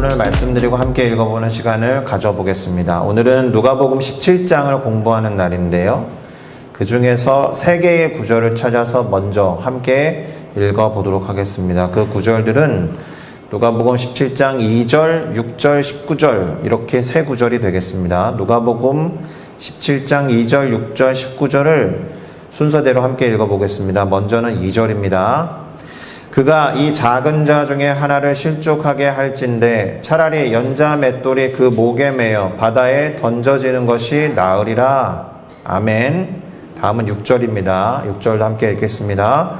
본문을 말씀드리고 함께 읽어보는 시간을 가져보겠습니다. 오늘은 누가복음 17장을 공부하는 날인데요. 그 중에서 3개의 구절을 찾아서 먼저 함께 읽어보도록 하겠습니다. 그 구절들은 누가복음 17장 2절, 6절, 19절 이렇게 3구절이 되겠습니다. 누가복음 17장 2절, 6절, 19절을 순서대로 함께 읽어보겠습니다. 먼저는 2절입니다. 그가 이 작은 자 중에 하나를 실족하게 할진대 차라리 연자 맷돌이 그 목에 매여 바다에 던져지는 것이 나으리라. 아멘. 다음은 6절입니다. 6절도 함께 읽겠습니다.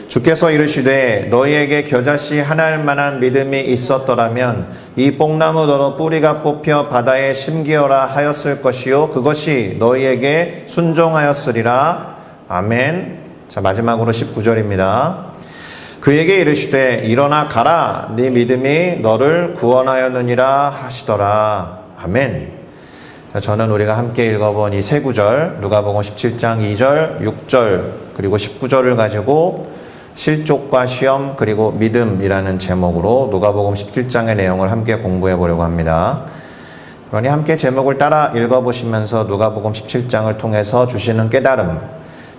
주께서 이르시되 너희에게 겨자씨 하나일 만한 믿음이 있었더라면 이 뽕나무더러 뿌리가 뽑혀 바다에 심기어라 하였을 것이요 그것이 너희에게 순종하였으리라. 아멘. 자, 마지막으로 19절입니다. 그에게 이르시되 일어나 가라 네 믿음이 너를 구원하였느니라 하시더라. 아멘. 자, 저는 우리가 함께 읽어본 이 3구절 누가복음 17장 2절, 6절 그리고 19절을 가지고 실족과 시험 그리고 믿음이라는 제목으로 누가복음 17장의 내용을 함께 공부해 보려고 합니다. 그러니 함께 제목을 따라 읽어보시면서 누가복음 17장을 통해서 주시는 깨달음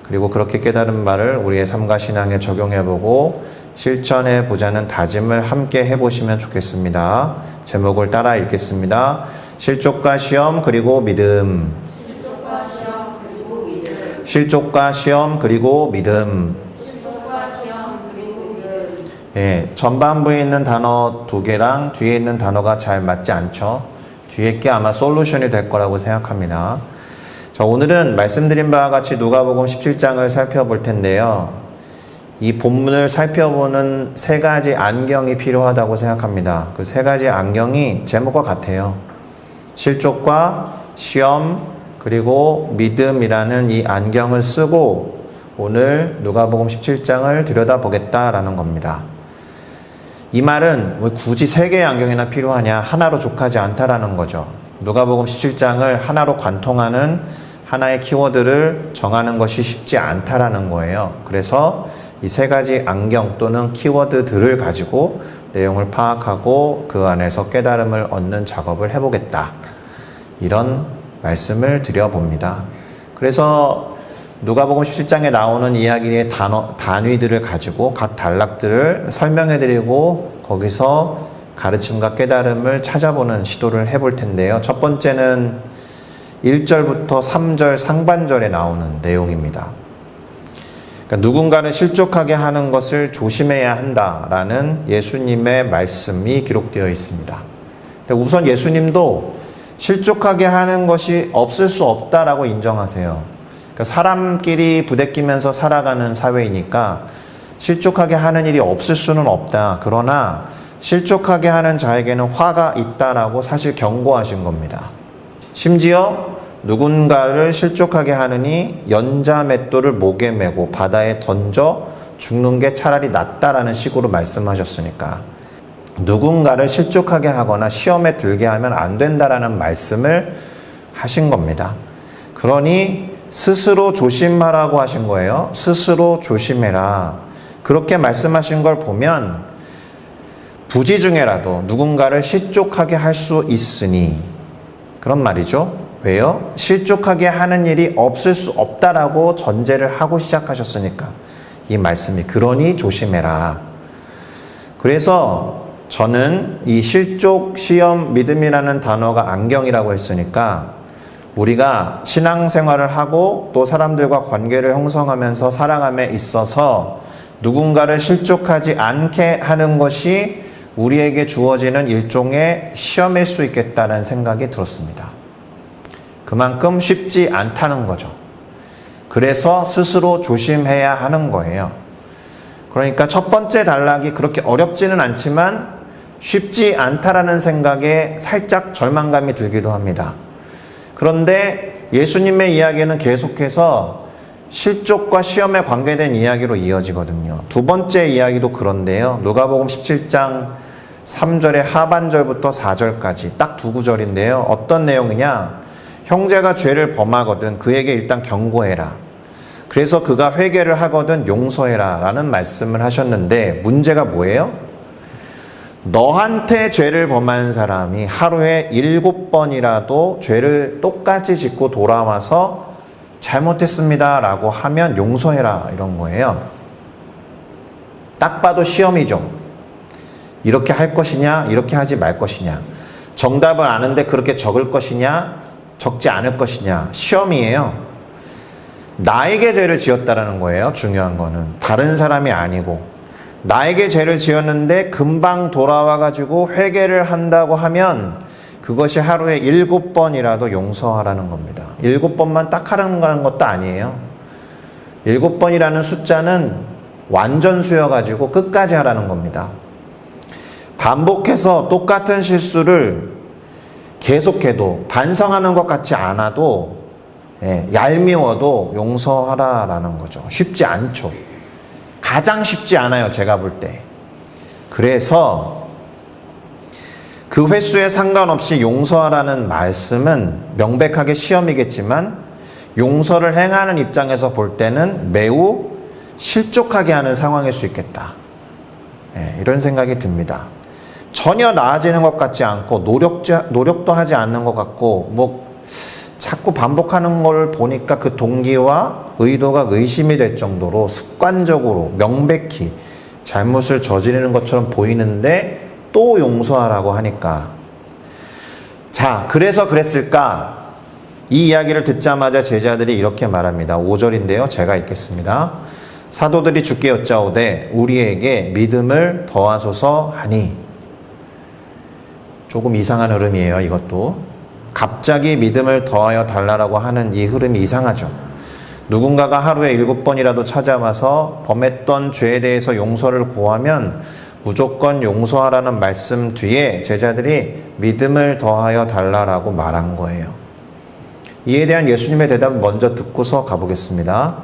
그리고 그렇게 깨달은 말을 우리의 삶과 신앙에 적용해보고 실천해 보자는 다짐을 함께 해보시면 좋겠습니다. 제목을 따라 읽겠습니다. 실족과 시험 그리고 믿음. 실족과 시험 그리고 믿음. 실족과 시험 그리고 믿음. 실족과 시험 그리고 믿음. 예, 전반부에 있는 단어 2개랑 뒤에 있는 단어가 잘 맞지 않죠? 뒤에 게 아마 솔루션이 될 거라고 생각합니다. 자, 오늘은 말씀드린 바와 같이 누가복음 17장을 살펴볼 텐데요. 이 본문을 살펴보는 3가지 안경이 필요하다고 생각합니다. 그 3가지 안경이 제목과 같아요. 실족과 시험 그리고 믿음이라는 이 안경을 쓰고 오늘 누가복음 17장을 들여다보겠다라는 겁니다. 이 말은 왜 굳이 3개의 안경이나 필요하냐, 하나로 족하지 않다라는 거죠. 누가복음 17장을 하나로 관통하는 하나의 키워드를 정하는 것이 쉽지 않다라는 거예요. 그래서 이 3가지 안경 또는 키워드들을 가지고 내용을 파악하고 그 안에서 깨달음을 얻는 작업을 해보겠다. 이런 말씀을 드려봅니다. 그래서 누가복음 17장에 나오는 이야기의 단위들을 가지고 각 단락들을 설명해드리고 거기서 가르침과 깨달음을 찾아보는 시도를 해볼 텐데요. 첫 번째는 1절부터 3절 상반절에 나오는 내용입니다. 그러니까 누군가를 실족하게 하는 것을 조심해야 한다라는 예수님의 말씀이 기록되어 있습니다. 우선 예수님도 실족하게 하는 것이 없을 수 없다라고 인정하세요. 그러니까 사람끼리 부대끼면서 살아가는 사회이니까 실족하게 하는 일이 없을 수는 없다. 그러나 실족하게 하는 자에게는 화가 있다라고 사실 경고하신 겁니다. 심지어 누군가를 실족하게 하느니 연자 맷돌을 목에 메고 바다에 던져 죽는 게 차라리 낫다라는 식으로 말씀하셨으니까 누군가를 실족하게 하거나 시험에 들게 하면 안 된다라는 말씀을 하신 겁니다. 그러니 스스로 조심하라고 하신 거예요. 스스로 조심해라. 그렇게 말씀하신 걸 보면 부지 중에라도 누군가를 실족하게 할 수 있으니 그런 말이죠. 왜요? 실족하게 하는 일이 없을 수 없다라고 전제를 하고 시작하셨으니까 이 말씀이 그러니 조심해라. 그래서 저는 이 실족, 시험, 믿음이라는 단어가 안경이라고 했으니까 우리가 신앙생활을 하고 또 사람들과 관계를 형성하면서 살아감에 있어서 누군가를 실족하지 않게 하는 것이 우리에게 주어지는 일종의 시험일 수 있겠다는 생각이 들었습니다. 그만큼 쉽지 않다는 거죠. 그래서 스스로 조심해야 하는 거예요. 그러니까 첫 번째 단락이 그렇게 어렵지는 않지만 쉽지 않다라는 생각에 살짝 절망감이 들기도 합니다. 그런데 예수님의 이야기는 계속해서 실족과 시험에 관계된 이야기로 이어지거든요. 두 번째 이야기도 그런데요. 누가복음 17장 3절의 하반절부터 4절까지 딱 2구절인데요. 어떤 내용이냐? 형제가 죄를 범하거든 그에게 일단 경고해라. 그래서 그가 회개를 하거든 용서해라 라는 말씀을 하셨는데 문제가 뭐예요? 너한테 죄를 범한 사람이 하루에 7번이라도 죄를 똑같이 짓고 돌아와서 잘못했습니다 라고 하면 용서해라, 이런 거예요. 딱 봐도 시험이죠. 이렇게 할 것이냐, 이렇게 하지 말 것이냐. 정답을 아는데 그렇게 적을 것이냐, 적지 않을 것이냐. 시험이에요. 나에게 죄를 지었다라는 거예요. 중요한 거는. 다른 사람이 아니고. 나에게 죄를 지었는데 금방 돌아와가지고 회개를 한다고 하면 그것이 하루에 7번이라도 용서하라는 겁니다. 7번만 딱 하라는 것도 아니에요. 7번이라는 숫자는 완전수여가지고 끝까지 하라는 겁니다. 반복해서 똑같은 실수를 계속해도 반성하는 것 같지 않아도 얄미워도 용서하라라는 거죠. 쉽지 않죠. 가장 쉽지 않아요, 제가 볼 때. 그래서 그 횟수에 상관없이 용서하라는 말씀은 명백하게 시험이겠지만 용서를 행하는 입장에서 볼 때는 매우 실족하게 하는 상황일 수 있겠다. 이런 생각이 듭니다. 전혀 나아지는 것 같지 않고 노력도 하지 않는 것 같고 자꾸 반복하는 걸 보니까 그 동기와 의도가 의심이 될 정도로 습관적으로 명백히 잘못을 저지르는 것처럼 보이는데 또 용서하라고 하니까, 자, 그래서 그랬을까? 이 이야기를 듣자마자 제자들이 이렇게 말합니다. 5절인데요. 제가 읽겠습니다. 사도들이 주께 여짜오되 우리에게 믿음을 더하소서 하니. 조금 이상한 흐름이에요, 이것도. 갑자기 믿음을 더하여 달라고 하는 이 흐름이 이상하죠. 누군가가 하루에 7번이라도 찾아와서 범했던 죄에 대해서 용서를 구하면 무조건 용서하라는 말씀 뒤에 제자들이 믿음을 더하여 달라고 말한 거예요. 이에 대한 예수님의 대답을 먼저 듣고서 가보겠습니다.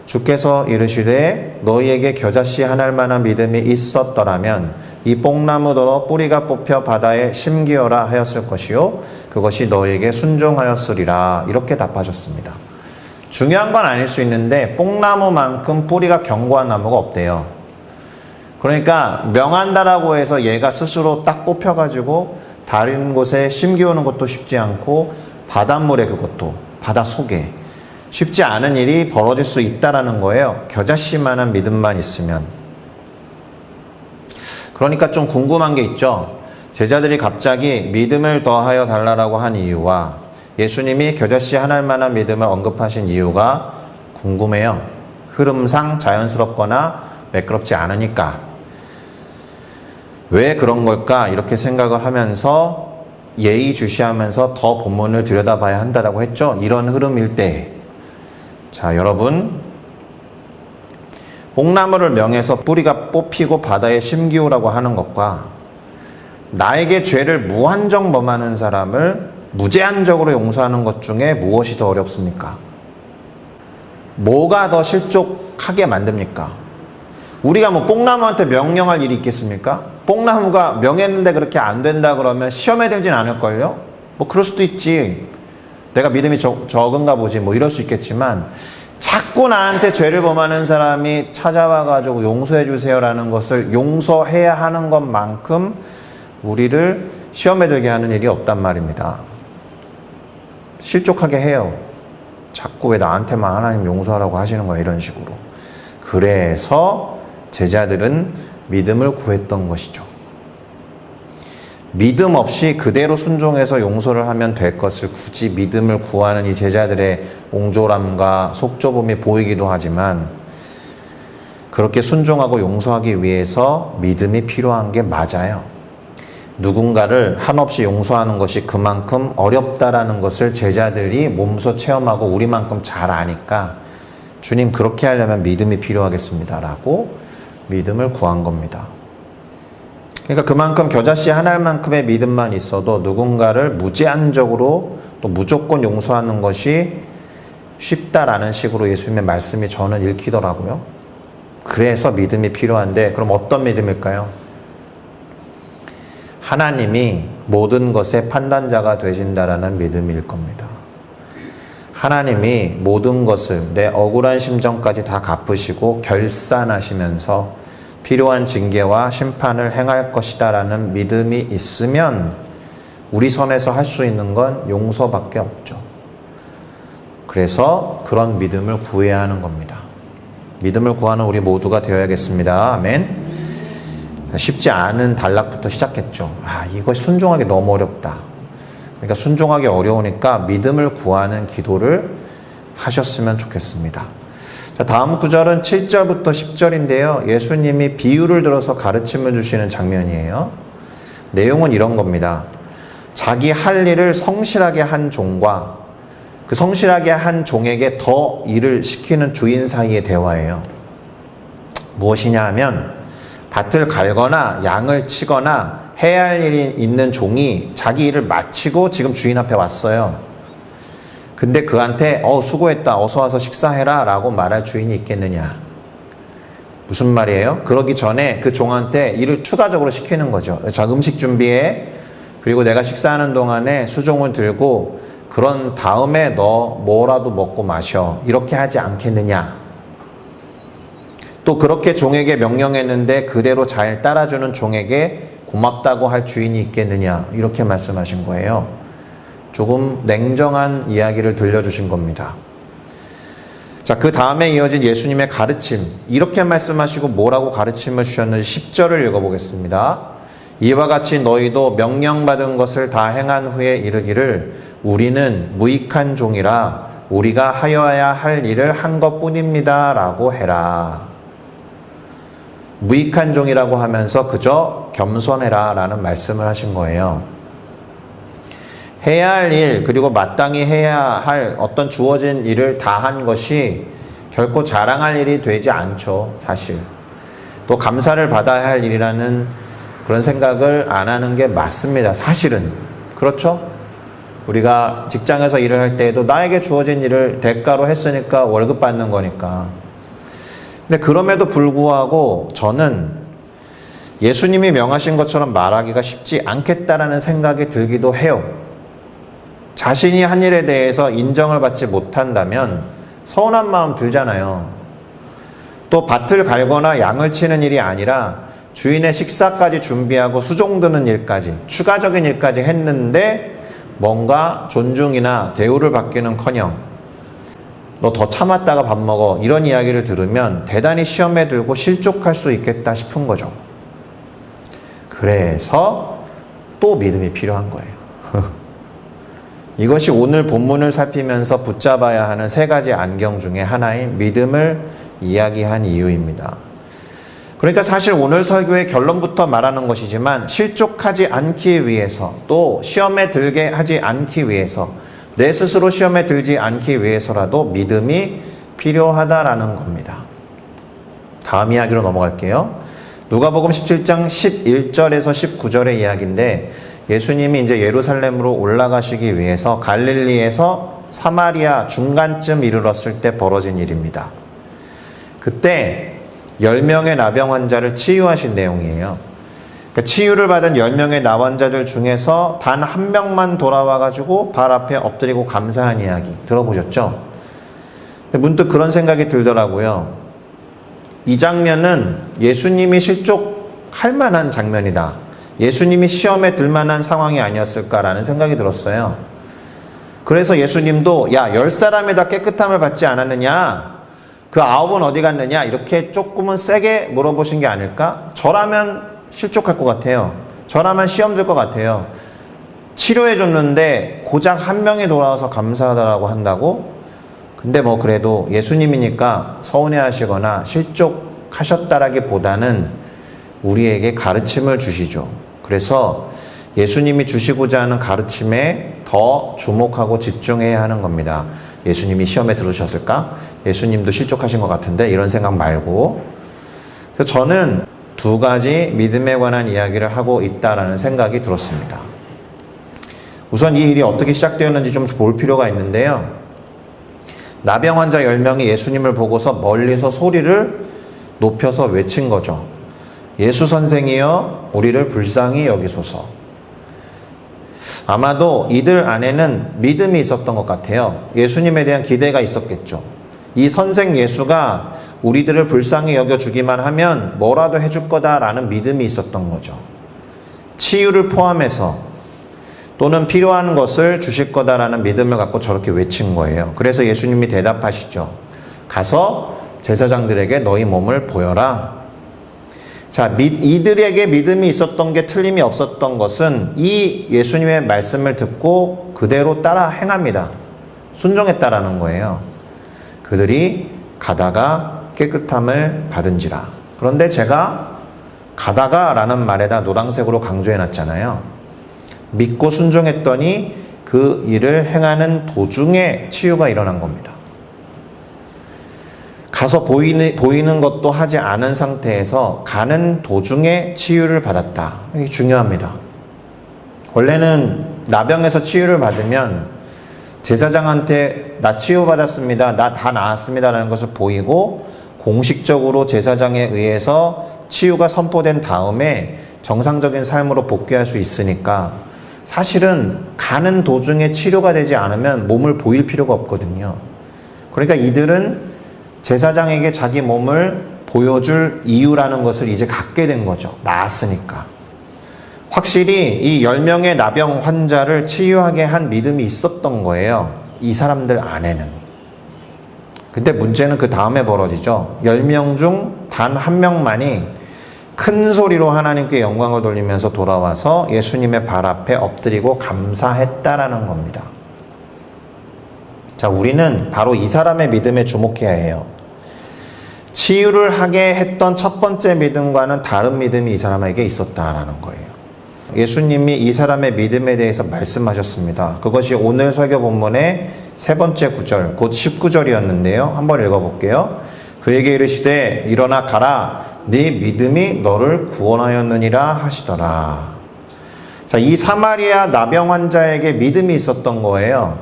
주께서 이르시되 너희에게 겨자씨 하나일 만한 믿음이 있었더라면 이 뽕나무더러 뿌리가 뽑혀 바다에 심기어라 하였을 것이요 그것이 너희에게 순종하였으리라. 이렇게 답하셨습니다. 중요한 건 아닐 수 있는데 뽕나무만큼 뿌리가 견고한 나무가 없대요. 그러니까 명한다라고 해서 얘가 스스로 딱 뽑혀가지고 다른 곳에 심기우는 것도 쉽지 않고 바닷물에, 그것도 바다 속에 쉽지 않은 일이 벌어질 수 있다라는 거예요. 겨자씨만한 믿음만 있으면. 그러니까 좀 궁금한 게 있죠. 제자들이 갑자기 믿음을 더하여 달라고 한 이유와 예수님이 겨자씨 하나일 만한 믿음을 언급하신 이유가 궁금해요. 흐름상 자연스럽거나 매끄럽지 않으니까. 왜 그런 걸까? 이렇게 생각을 하면서 예의주시하면서 더 본문을 들여다봐야 한다라고 했죠. 이런 흐름일 때. 자, 여러분, 뽕나무를 명해서 뿌리가 뽑히고 바다에 심기우라고 하는 것과 나에게 죄를 무한정 범하는 사람을 무제한적으로 용서하는 것 중에 무엇이 더 어렵습니까? 뭐가 더 실족하게 만듭니까? 우리가 뽕나무한테 명령할 일이 있겠습니까? 뽕나무가 명했는데 그렇게 안 된다 그러면 시험에 들진 않을걸요? 그럴 수도 있지. 내가 믿음이 적은가 보지, 이럴 수 있겠지만, 자꾸 나한테 죄를 범하는 사람이 찾아와가지고 용서해 주세요라는 것을 용서해야 하는 것만큼 우리를 시험에 들게 하는 일이 없단 말입니다. 실족하게 해요. 자꾸 왜 나한테만 하나님 용서하라고 하시는 거야, 이런 식으로. 그래서 제자들은 믿음을 구했던 것이죠. 믿음 없이 그대로 순종해서 용서를 하면 될 것을 굳이 믿음을 구하는 이 제자들의 옹졸함과 속좁음이 보이기도 하지만, 그렇게 순종하고 용서하기 위해서 믿음이 필요한 게 맞아요. 누군가를 한없이 용서하는 것이 그만큼 어렵다라는 것을 제자들이 몸소 체험하고 우리만큼 잘 아니까 주님, 그렇게 하려면 믿음이 필요하겠습니다 라고 믿음을 구한 겁니다. 그러니까 그만큼 겨자씨 하나만큼의 믿음만 있어도 누군가를 무제한적으로 또 무조건 용서하는 것이 쉽다라는 식으로 예수님의 말씀이 저는 읽히더라고요. 그래서 믿음이 필요한데, 그럼 어떤 믿음일까요? 하나님이 모든 것의 판단자가 되신다라는 믿음일 겁니다. 하나님이 모든 것을 내 억울한 심정까지 다 갚으시고 결산하시면서 필요한 징계와 심판을 행할 것이다 라는 믿음이 있으면 우리 선에서 할 수 있는 건 용서밖에 없죠. 그래서 그런 믿음을 구해야 하는 겁니다. 믿음을 구하는 우리 모두가 되어야겠습니다. 아멘. 쉽지 않은 단락부터 시작했죠. 이거 순종하기 너무 어렵다. 그러니까 순종하기 어려우니까 믿음을 구하는 기도를 하셨으면 좋겠습니다. 자, 다음 구절은 7절부터 10절인데요. 예수님이 비유를 들어서 가르침을 주시는 장면이에요. 내용은 이런 겁니다. 자기 할 일을 성실하게 한 종과 그 성실하게 한 종에게 더 일을 시키는 주인 사이의 대화예요. 무엇이냐 하면 밭을 갈거나 양을 치거나 해야 할 일이 있는 종이 자기 일을 마치고 지금 주인 앞에 왔어요. 근데 그한테 수고했다, 어서 와서 식사해라 라고 말할 주인이 있겠느냐. 무슨 말이에요? 그러기 전에 그 종한테 일을 추가적으로 시키는 거죠. 자, 음식 준비해. 그리고 내가 식사하는 동안에 수종을 들고 그런 다음에 너 뭐라도 먹고 마셔. 이렇게 하지 않겠느냐. 또 그렇게 종에게 명령했는데 그대로 잘 따라주는 종에게 고맙다고 할 주인이 있겠느냐. 이렇게 말씀하신 거예요. 조금 냉정한 이야기를 들려주신 겁니다. 자, 그 다음에 이어진 예수님의 가르침. 이렇게 말씀하시고 뭐라고 가르침을 주셨는지 10절을 읽어보겠습니다. 이와 같이 너희도 명령받은 것을 다 행한 후에 이르기를 우리는 무익한 종이라 우리가 하여야 할 일을 한 것뿐입니다 라고 해라. 무익한 종이라고 하면서 그저 겸손해라 라는 말씀을 하신 거예요. 해야 할 일, 그리고 마땅히 해야 할 어떤 주어진 일을 다 한 것이 결코 자랑할 일이 되지 않죠, 사실. 또 감사를 받아야 할 일이라는 그런 생각을 안 하는 게 맞습니다, 사실은. 그렇죠? 우리가 직장에서 일을 할 때에도 나에게 주어진 일을 대가로 했으니까 월급 받는 거니까. 근데 그럼에도 불구하고 저는 예수님이 명하신 것처럼 말하기가 쉽지 않겠다라는 생각이 들기도 해요. 자신이 한 일에 대해서 인정을 받지 못한다면 서운한 마음 들잖아요. 또 밭을 갈거나 양을 치는 일이 아니라 주인의 식사까지 준비하고 수종 드는 일까지, 추가적인 일까지 했는데 뭔가 존중이나 대우를 받기는커녕 너 더 참았다가 밥 먹어 이런 이야기를 들으면 대단히 시험에 들고 실족할 수 있겠다 싶은 거죠. 그래서 또 믿음이 필요한 거예요. 이것이 오늘 본문을 살피면서 붙잡아야 하는 세 가지 안경 중에 하나인 믿음을 이야기한 이유입니다. 그러니까 사실 오늘 설교의 결론부터 말하는 것이지만 실족하지 않기 위해서 또 시험에 들게 하지 않기 위해서 내 스스로 시험에 들지 않기 위해서라도 믿음이 필요하다라는 겁니다. 다음 이야기로 넘어갈게요. 누가복음 17장 11절에서 19절의 이야기인데 예수님이 이제 예루살렘으로 올라가시기 위해서 갈릴리에서 사마리아 중간쯤 이르렀을 때 벌어진 일입니다. 그때 10명의 나병 환자를 치유하신 내용이에요. 그러니까 치유를 받은 10명의 나환자들 중에서 단 한 명만 돌아와가지고 발 앞에 엎드리고 감사한 이야기 들어보셨죠? 문득 그런 생각이 들더라고요. 이 장면은 예수님이 실족할 만한 장면이다. 예수님이 시험에 들 만한 상황이 아니었을까라는 생각이 들었어요. 그래서 예수님도 10사람에다 깨끗함을 받지 않았느냐? 그 9은 어디 갔느냐? 이렇게 조금은 세게 물어보신 게 아닐까? 저라면 실족할 것 같아요. 저라면 시험 들 것 같아요. 치료해줬는데 고작 한 명이 돌아와서 감사하다라고 한다고? 근데 그래도 예수님이니까 서운해하시거나 실족하셨다라기보다는 우리에게 가르침을 주시죠. 그래서 예수님이 주시고자 하는 가르침에 더 주목하고 집중해야 하는 겁니다. 예수님이 시험에 들으셨을까? 예수님도 실족하신 것 같은데 이런 생각 말고. 그래서 저는 두 가지 믿음에 관한 이야기를 하고 있다라는 생각이 들었습니다. 우선 이 일이 어떻게 시작되었는지 좀 볼 필요가 있는데요. 나병 환자 10명이 예수님을 보고서 멀리서 소리를 높여서 외친 거죠. 예수 선생이여 우리를 불쌍히 여기소서. 아마도 이들 안에는 믿음이 있었던 것 같아요. 예수님에 대한 기대가 있었겠죠. 이 선생 예수가 우리들을 불쌍히 여겨주기만 하면 뭐라도 해줄 거다라는 믿음이 있었던 거죠. 치유를 포함해서 또는 필요한 것을 주실 거다라는 믿음을 갖고 저렇게 외친 거예요. 그래서 예수님이 대답하시죠. 가서 제사장들에게 너희 몸을 보여라. 자, 이들에게 믿음이 있었던 게 틀림이 없었던 것은 이 예수님의 말씀을 듣고 그대로 따라 행합니다. 순종했다라는 거예요. 그들이 가다가 깨끗함을 받은지라. 그런데 제가 가다가 라는 말에다 노란색으로 강조해 놨잖아요. 믿고 순종했더니 그 일을 행하는 도중에 치유가 일어난 겁니다. 가서 보이는 것도 하지 않은 상태에서 가는 도중에 치유를 받았다. 이게 중요합니다. 원래는 나병에서 치유를 받으면 제사장한테 나 치유받았습니다. 나 다 나았습니다. 라는 것을 보이고 공식적으로 제사장에 의해서 치유가 선포된 다음에 정상적인 삶으로 복귀할 수 있으니까 사실은 가는 도중에 치료가 되지 않으면 몸을 보일 필요가 없거든요. 그러니까 이들은 제사장에게 자기 몸을 보여줄 이유라는 것을 이제 갖게 된 거죠. 나았으니까. 확실히 이 10명의 나병 환자를 치유하게 한 믿음이 있었던 거예요. 이 사람들 안에는. 근데 문제는 그 다음에 벌어지죠. 10명 중 단 한 명만이 큰 소리로 하나님께 영광을 돌리면서 돌아와서 예수님의 발 앞에 엎드리고 감사했다라는 겁니다. 자, 우리는 바로 이 사람의 믿음에 주목해야 해요. 치유를 하게 했던 첫 번째 믿음과는 다른 믿음이 이 사람에게 있었다라는 거예요. 예수님이 이 사람의 믿음에 대해서 말씀하셨습니다. 그것이 오늘 설교 본문의 세 번째 구절, 곧 19절이었는데요. 한번 읽어볼게요. 그에게 이르시되 일어나 가라. 네 믿음이 너를 구원하였느니라 하시더라. 자, 이 사마리아 나병 환자에게 믿음이 있었던 거예요.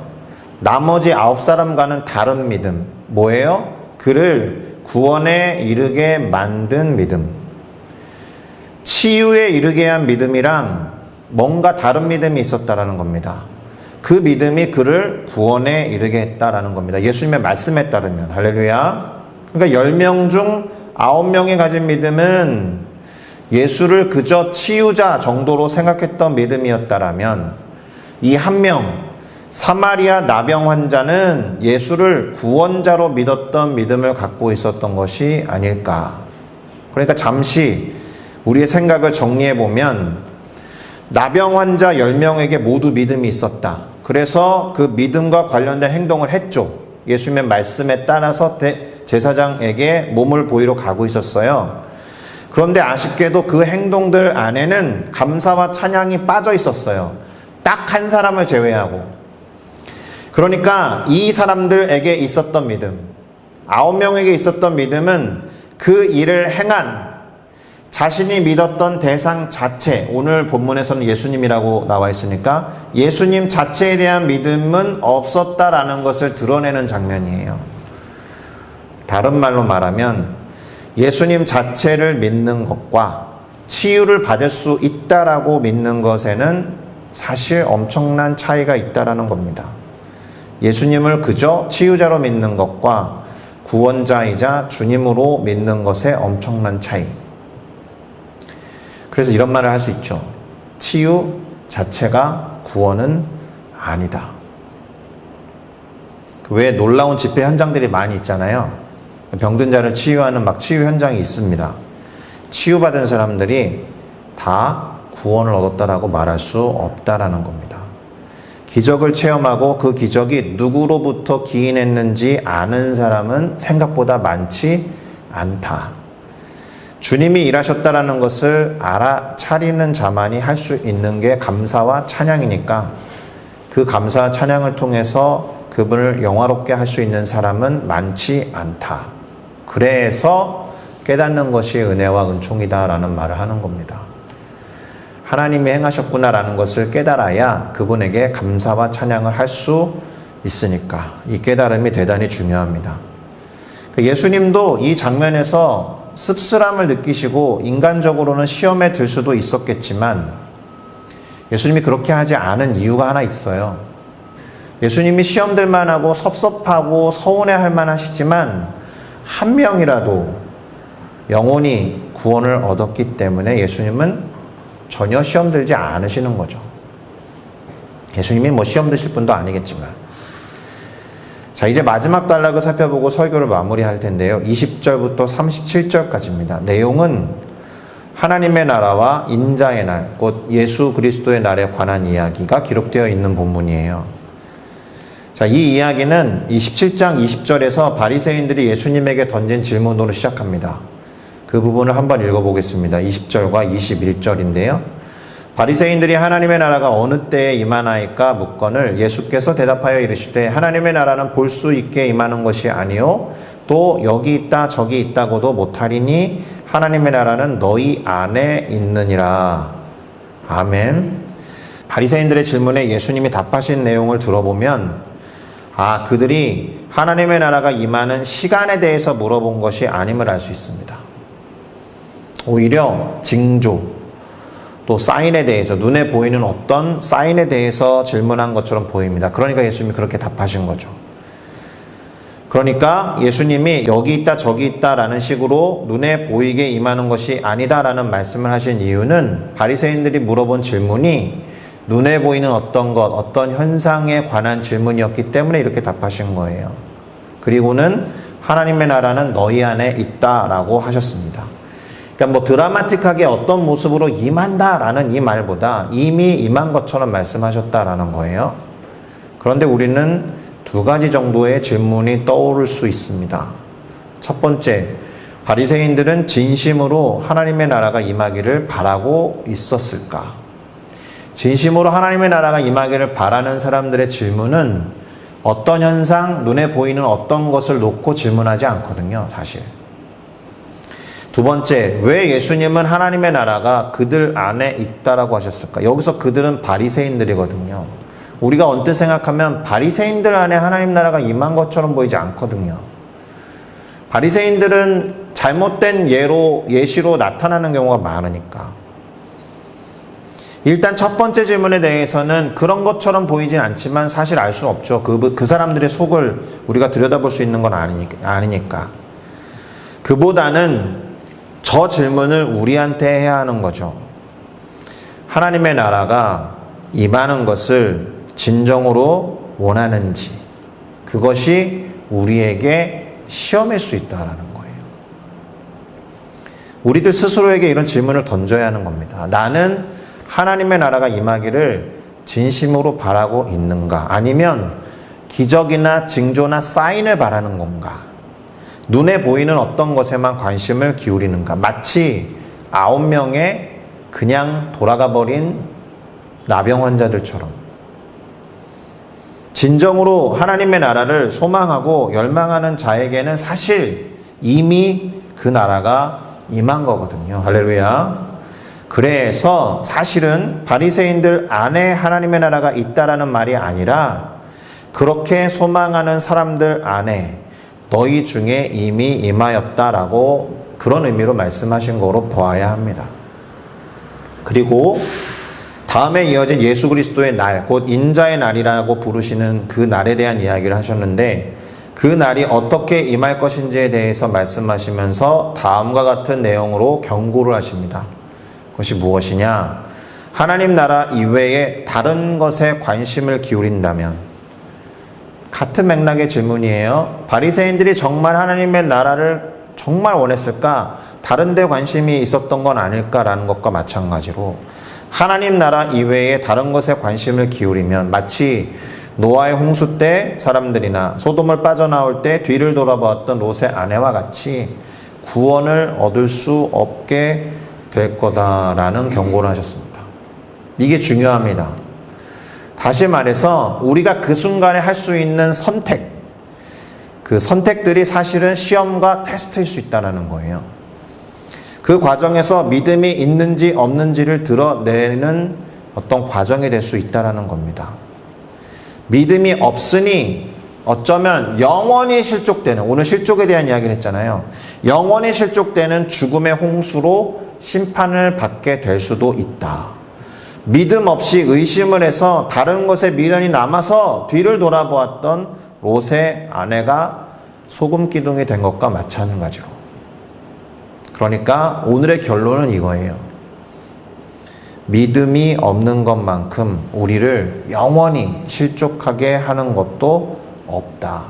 나머지 9사람과는 다른 믿음. 뭐예요? 그를 구원에 이르게 만든 믿음. 치유에 이르게 한 믿음이랑 뭔가 다른 믿음이 있었다라는 겁니다. 그 믿음이 그를 구원에 이르게 했다라는 겁니다. 예수님의 말씀에 따르면. 할렐루야. 그러니까 10명 중 9명이 가진 믿음은 예수를 그저 치유자 정도로 생각했던 믿음이었다라면 이 한 명, 사마리아 나병 환자는 예수를 구원자로 믿었던 믿음을 갖고 있었던 것이 아닐까. 그러니까 잠시 우리의 생각을 정리해 보면 나병 환자 10명에게 모두 믿음이 있었다. 그래서 그 믿음과 관련된 행동을 했죠. 예수님의 말씀에 따라서 제사장에게 몸을 보이러 가고 있었어요. 그런데 아쉽게도 그 행동들 안에는 감사와 찬양이 빠져 있었어요. 딱 한 사람을 제외하고. 그러니까 이 사람들에게 있었던 믿음, 9명에게 있었던 믿음은 그 일을 행한 자신이 믿었던 대상 자체, 오늘 본문에서는 예수님이라고 나와 있으니까 예수님 자체에 대한 믿음은 없었다라는 것을 드러내는 장면이에요. 다른 말로 말하면 예수님 자체를 믿는 것과 치유를 받을 수 있다라고 믿는 것에는 사실 엄청난 차이가 있다라는 겁니다. 예수님을 그저 치유자로 믿는 것과 구원자이자 주님으로 믿는 것의 엄청난 차이. 그래서 이런 말을 할 수 있죠. 치유 자체가 구원은 아니다. 왜 놀라운 집회 현장들이 많이 있잖아요. 병든 자를 치유하는 막 치유 현장이 있습니다. 치유받은 사람들이 다 구원을 얻었다라고 말할 수 없다라는 겁니다. 기적을 체험하고 그 기적이 누구로부터 기인했는지 아는 사람은 생각보다 많지 않다. 주님이 일하셨다라는 것을 알아차리는 자만이 할 수 있는 게 감사와 찬양이니까 그 감사와 찬양을 통해서 그분을 영화롭게 할 수 있는 사람은 많지 않다. 그래서 깨닫는 것이 은혜와 은총이다라는 말을 하는 겁니다. 하나님이 행하셨구나라는 것을 깨달아야 그분에게 감사와 찬양을 할 수 있으니까 이 깨달음이 대단히 중요합니다. 예수님도 이 장면에서 씁쓸함을 느끼시고 인간적으로는 시험에 들 수도 있었겠지만 예수님이 그렇게 하지 않은 이유가 하나 있어요. 예수님이 시험들만 하고 섭섭하고 서운해할 만하시지만 한 명이라도 영혼이 구원을 얻었기 때문에 예수님은 전혀 시험 들지 않으시는 거죠. 예수님이 뭐 시험 드실 분도 아니겠지만. 자, 이제 마지막 단락을 살펴보고 설교를 마무리할 텐데요. 20절부터 37절까지입니다. 내용은 하나님의 나라와 인자의 날, 곧 예수 그리스도의 날에 관한 이야기가 기록되어 있는 본문이에요. 자, 이 이야기는 27장 20절에서 바리새인들이 예수님에게 던진 질문으로 시작합니다. 그 부분을 한번 읽어보겠습니다. 20절과 21절인데요. 바리새인들이 하나님의 나라가 어느 때에 임하나이까 묻거늘 예수께서 대답하여 이르시되 하나님의 나라는 볼 수 있게 임하는 것이 아니요 또 여기 있다 저기 있다고도 못하리니 하나님의 나라는 너희 안에 있느니라. 아멘. 바리새인들의 질문에 예수님이 답하신 내용을 들어보면 그들이 하나님의 나라가 임하는 시간에 대해서 물어본 것이 아님을 알 수 있습니다. 오히려 징조 또 사인에 대해서, 눈에 보이는 어떤 사인에 대해서 질문한 것처럼 보입니다. 그러니까 예수님이 그렇게 답하신 거죠. 그러니까 예수님이 여기 있다 저기 있다라는 식으로 눈에 보이게 임하는 것이 아니다라는 말씀을 하신 이유는 바리새인들이 물어본 질문이 눈에 보이는 어떤 것, 어떤 현상에 관한 질문이었기 때문에 이렇게 답하신 거예요. 그리고는 하나님의 나라는 너희 안에 있다라고 하셨습니다. 그러니까 뭐 드라마틱하게 어떤 모습으로 임한다라는 이 말보다 이미 임한 것처럼 말씀하셨다라는 거예요. 그런데 우리는 두 가지 정도의 질문이 떠오를 수 있습니다. 첫 번째, 바리새인들은 진심으로 하나님의 나라가 임하기를 바라고 있었을까? 진심으로 하나님의 나라가 임하기를 바라는 사람들의 질문은 어떤 현상, 눈에 보이는 어떤 것을 놓고 질문하지 않거든요, 사실. 두 번째, 왜 예수님은 하나님의 나라가 그들 안에 있다라고 하셨을까? 여기서 그들은 바리새인들이거든요. 우리가 언뜻 생각하면 바리새인들 안에 하나님 나라가 임한 것처럼 보이지 않거든요. 바리새인들은 잘못된 예시로 나타나는 경우가 많으니까. 일단 첫 번째 질문에 대해서는 그런 것처럼 보이진 않지만 사실 알 수 없죠. 그 사람들의 속을 우리가 들여다볼 수 있는 건 아니니까. 그보다는 저 질문을 우리한테 해야 하는 거죠. 하나님의 나라가 임하는 것을 진정으로 원하는지, 그것이 우리에게 시험일 수 있다라는 거예요. 우리들 스스로에게 이런 질문을 던져야 하는 겁니다. 나는 하나님의 나라가 임하기를 진심으로 바라고 있는가? 아니면 기적이나 징조나 사인을 바라는 건가? 눈에 보이는 어떤 것에만 관심을 기울이는가? 마치 9명의 그냥 돌아가 버린 나병 환자들처럼. 진정으로 하나님의 나라를 소망하고 열망하는 자에게는 사실 이미 그 나라가 임한 거거든요. 할렐루야. 그래서 사실은 바리새인들 안에 하나님의 나라가 있다라는 말이 아니라 그렇게 소망하는 사람들 안에 너희 중에 이미 임하였다라고 그런 의미로 말씀하신 거로 보아야 합니다. 그리고 다음에 이어진 예수 그리스도의 날, 곧 인자의 날이라고 부르시는 그 날에 대한 이야기를 하셨는데 그 날이 어떻게 임할 것인지에 대해서 말씀하시면서 다음과 같은 내용으로 경고를 하십니다. 그것이 무엇이냐? 하나님 나라 이외에 다른 것에 관심을 기울인다면, 같은 맥락의 질문이에요. 바리새인들이 정말 하나님의 나라를 정말 원했을까? 다른 데 관심이 있었던 건 아닐까라는 것과 마찬가지로 하나님 나라 이외에 다른 것에 관심을 기울이면 마치 노아의 홍수 때 사람들이나 소돔을 빠져나올 때 뒤를 돌아보았던 롯의 아내와 같이 구원을 얻을 수 없게 될 거다라는 경고를 하셨습니다. 이게 중요합니다. 다시 말해서 우리가 그 순간에 할 수 있는 선택, 그 선택들이 사실은 시험과 테스트일 수 있다는 거예요. 그 과정에서 믿음이 있는지 없는지를 드러내는 어떤 과정이 될 수 있다는 겁니다. 믿음이 없으니 어쩌면 영원히 실족되는, 오늘 실족에 대한 이야기를 했잖아요. 영원히 실족되는 죽음의 홍수로 심판을 받게 될 수도 있다. 믿음 없이 의심을 해서 다른 것에 미련이 남아서 뒤를 돌아보았던 롯의 아내가 소금 기둥이 된 것과 마찬가지로. 그러니까 오늘의 결론은 이거예요. 믿음이 없는 것만큼 우리를 영원히 실족하게 하는 것도 없다.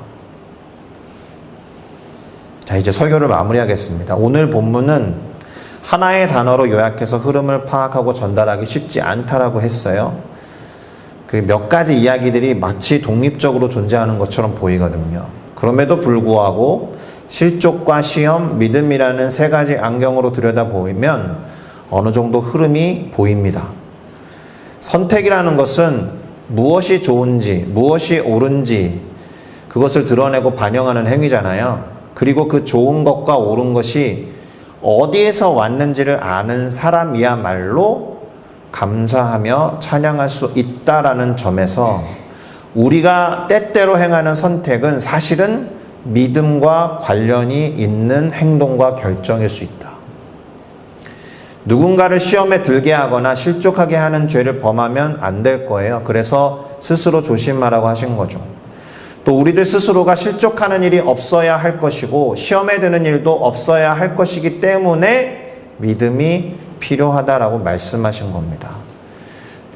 자, 이제 설교를 마무리하겠습니다. 오늘 본문은 하나의 단어로 요약해서 흐름을 파악하고 전달하기 쉽지 않다라고 했어요. 그 몇 가지 이야기들이 마치 독립적으로 존재하는 것처럼 보이거든요. 그럼에도 불구하고 실족과 시험, 믿음이라는 세 가지 안경으로 들여다보면 어느 정도 흐름이 보입니다. 선택이라는 것은 무엇이 좋은지, 무엇이 옳은지 그것을 드러내고 반영하는 행위잖아요. 그리고 그 좋은 것과 옳은 것이 어디에서 왔는지를 아는 사람이야말로 감사하며 찬양할 수 있다라는 점에서 우리가 때때로 행하는 선택은 사실은 믿음과 관련이 있는 행동과 결정일 수 있다. 누군가를 시험에 들게 하거나 실족하게 하는 죄를 범하면 안 될 거예요. 그래서 스스로 조심하라고 하신 거죠. 또 우리들 스스로가 실족하는 일이 없어야 할 것이고 시험에 드는 일도 없어야 할 것이기 때문에 믿음이 필요하다라고 말씀하신 겁니다.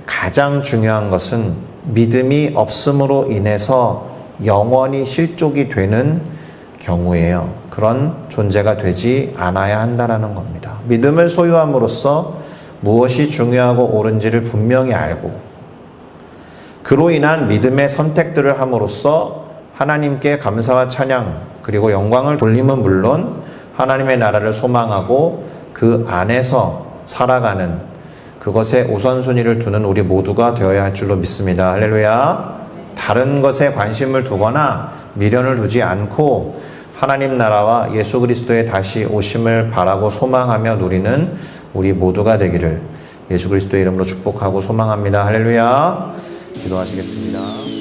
가장 중요한 것은 믿음이 없음으로 인해서 영원히 실족이 되는 경우예요. 그런 존재가 되지 않아야 한다라는 겁니다. 믿음을 소유함으로써 무엇이 중요하고 옳은지를 분명히 알고 그로 인한 믿음의 선택들을 함으로써 하나님께 감사와 찬양 그리고 영광을 돌림은 물론 하나님의 나라를 소망하고 그 안에서 살아가는 그것에 우선순위를 두는 우리 모두가 되어야 할 줄로 믿습니다. 할렐루야. 다른 것에 관심을 두거나 미련을 두지 않고 하나님 나라와 예수 그리스도의 다시 오심을 바라고 소망하며 누리는 우리 모두가 되기를 예수 그리스도의 이름으로 축복하고 소망합니다. 할렐루야. 기도하시겠습니다.